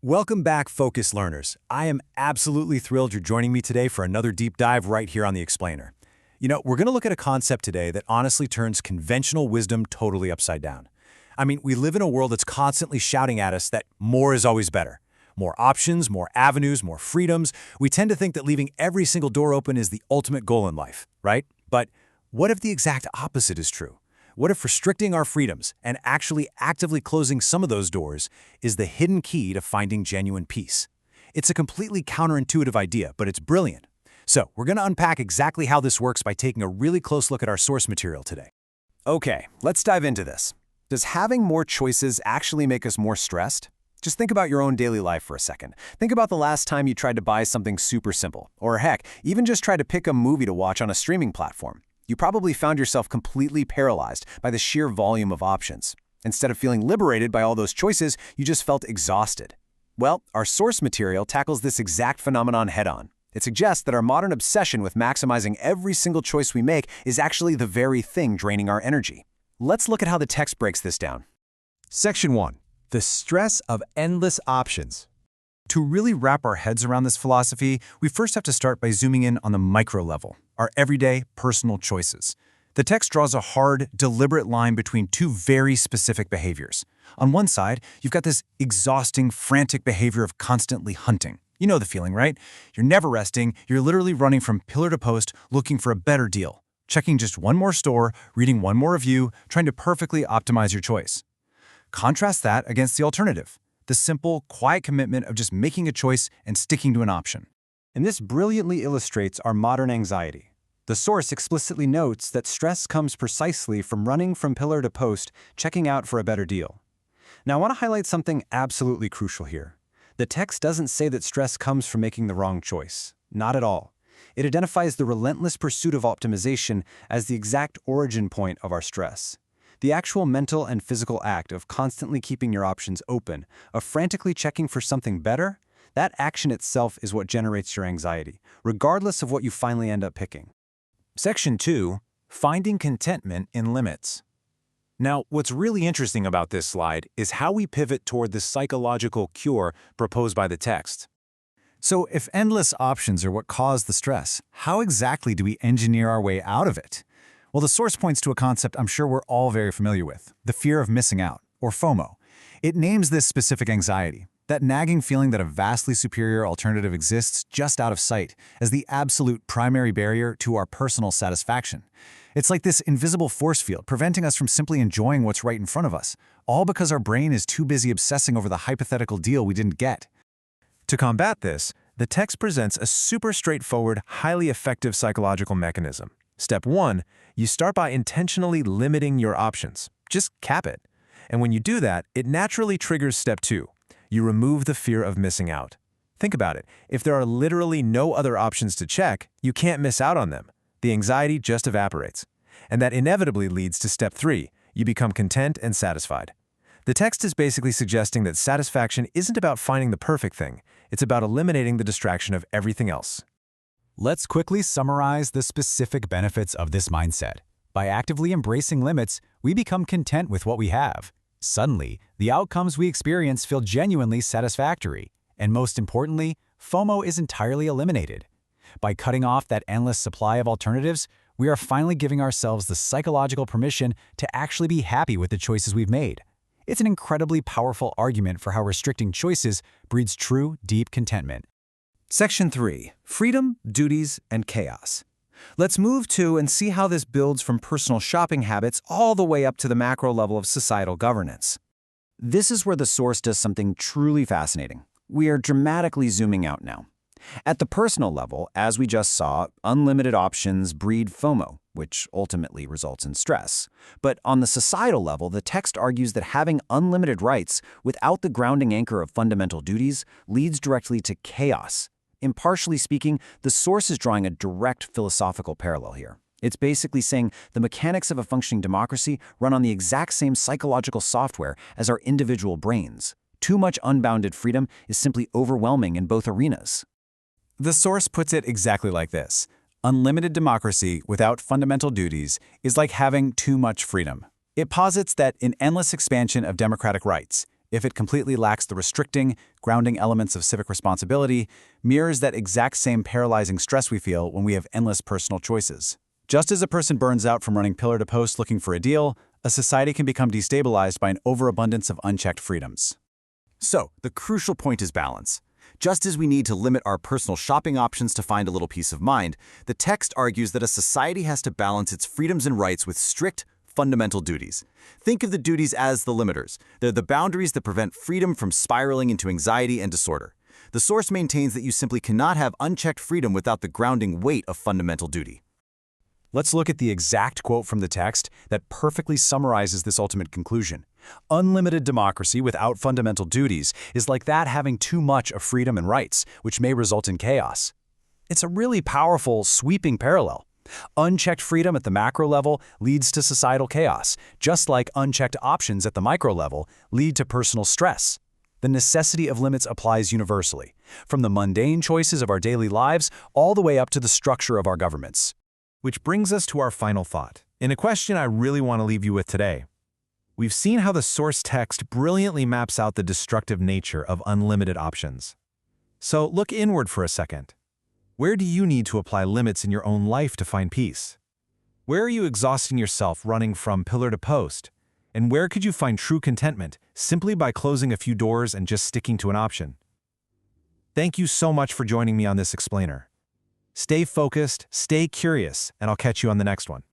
Welcome back, Focus Learners. I am absolutely thrilled you're joining me today for another deep dive right here on The Explainer. We're going to look at a concept today that honestly turns conventional wisdom totally upside down. We live in a world that's constantly shouting at us that more is always better. More options, more avenues, more freedoms. We tend to think that leaving every single door open is the ultimate goal in life, right? But what if the exact opposite is true? What if restricting our freedoms and actually actively closing some of those doors is the hidden key to finding genuine peace? It's a completely counterintuitive idea, but it's brilliant. So we're going to unpack exactly how this works by taking a really close look at our source material today. Okay, let's dive into this. Does having more choices actually make us more stressed? Just think about your own daily life for a second. Think about the last time you tried to buy something super simple, or heck, even just try to pick a movie to watch on a streaming platform. You probably found yourself completely paralyzed by the sheer volume of options. Instead of feeling liberated by all those choices, you just felt exhausted. Well, our source material tackles this exact phenomenon head-on. It suggests that our modern obsession with maximizing every single choice we make is actually the very thing draining our energy. Let's look at how the text breaks this down. Section 1. The stress of endless options. To really wrap our heads around this philosophy, we first have to start by zooming in on the micro level, our everyday, personal choices. The text draws a hard, deliberate line between two very specific behaviors. On one side, you've got this exhausting, frantic behavior of constantly hunting. You know the feeling, right? You're never resting, you're literally running from pillar to post looking for a better deal, checking just one more store, reading one more review, trying to perfectly optimize your choice. Contrast that against the alternative, the simple, quiet commitment of just making a choice and sticking to an option. And this brilliantly illustrates our modern anxiety. The source explicitly notes that stress comes precisely from running from pillar to post, checking out for a better deal. Now, I want to highlight something absolutely crucial here. The text doesn't say that stress comes from making the wrong choice. Not at all. It identifies the relentless pursuit of optimization as the exact origin point of our stress. The actual mental and physical act of constantly keeping your options open, of frantically checking for something better, that action itself is what generates your anxiety, regardless of what you finally end up picking. Section 2. Finding contentment in limits. Now, what's really interesting about this slide is how we pivot toward the psychological cure proposed by the text. So, if endless options are what cause the stress, how exactly do we engineer our way out of it? Well, the source points to a concept I'm sure we're all very familiar with, the fear of missing out, or FOMO. It names this specific anxiety, that nagging feeling that a vastly superior alternative exists just out of sight, as the absolute primary barrier to our personal satisfaction. It's like this invisible force field preventing us from simply enjoying what's right in front of us, all because our brain is too busy obsessing over the hypothetical deal we didn't get. To combat this, the text presents a super straightforward, highly effective psychological mechanism. Step 1, you start by intentionally limiting your options. Just cap it. And when you do that, it naturally triggers step 2. You remove the fear of missing out. Think about it. If there are literally no other options to check, you can't miss out on them. The anxiety just evaporates. And that inevitably leads to step 3. You become content and satisfied. The text is basically suggesting that satisfaction isn't about finding the perfect thing. It's about eliminating the distraction of everything else. Let's quickly summarize the specific benefits of this mindset. By actively embracing limits, we become content with what we have. Suddenly, the outcomes we experience feel genuinely satisfactory. And most importantly, FOMO is entirely eliminated. By cutting off that endless supply of alternatives, we are finally giving ourselves the psychological permission to actually be happy with the choices we've made. It's an incredibly powerful argument for how restricting choices breeds true, deep contentment. Section 3. Freedom, Duties, and Chaos. Let's move to and see how this builds from personal shopping habits all the way up to the macro level of societal governance. This is where the source does something truly fascinating. We are dramatically zooming out now. At the personal level, as we just saw, unlimited options breed FOMO, which ultimately results in stress. But on the societal level, the text argues that having unlimited rights without the grounding anchor of fundamental duties leads directly to chaos. Impartially speaking, the source is drawing a direct philosophical parallel here. It's basically saying the mechanics of a functioning democracy run on the exact same psychological software as our individual brains. Too much unbounded freedom is simply overwhelming in both arenas. The source puts it exactly like this. Unlimited democracy without fundamental duties is like having too much freedom. It posits that in endless expansion of democratic rights, if it completely lacks the restricting, grounding elements of civic responsibility, mirrors that exact same paralyzing stress we feel when we have endless personal choices. Just as a person burns out from running pillar to post looking for a deal, a society can become destabilized by an overabundance of unchecked freedoms. So, the crucial point is balance. Just as we need to limit our personal shopping options to find a little peace of mind, the text argues that a society has to balance its freedoms and rights with strict, fundamental duties. Think of the duties as the limiters. They're the boundaries that prevent freedom from spiraling into anxiety and disorder. The source maintains that you simply cannot have unchecked freedom without the grounding weight of fundamental duty. Let's look at the exact quote from the text that perfectly summarizes this ultimate conclusion. Unlimited democracy without fundamental duties is like that having too much of freedom and rights, which may result in chaos. It's a really powerful, sweeping parallel. Unchecked freedom at the macro level leads to societal chaos, just like unchecked options at the micro level lead to personal stress. The necessity of limits applies universally, from the mundane choices of our daily lives all the way up to the structure of our governments. Which brings us to our final thought, in a question I really want to leave you with today. We've seen how the source text brilliantly maps out the destructive nature of unlimited options. So look inward for a second. Where do you need to apply limits in your own life to find peace? Where are you exhausting yourself running from pillar to post? And where could you find true contentment simply by closing a few doors and just sticking to an option? Thank you so much for joining me on this explainer. Stay focused, stay curious, and I'll catch you on the next one.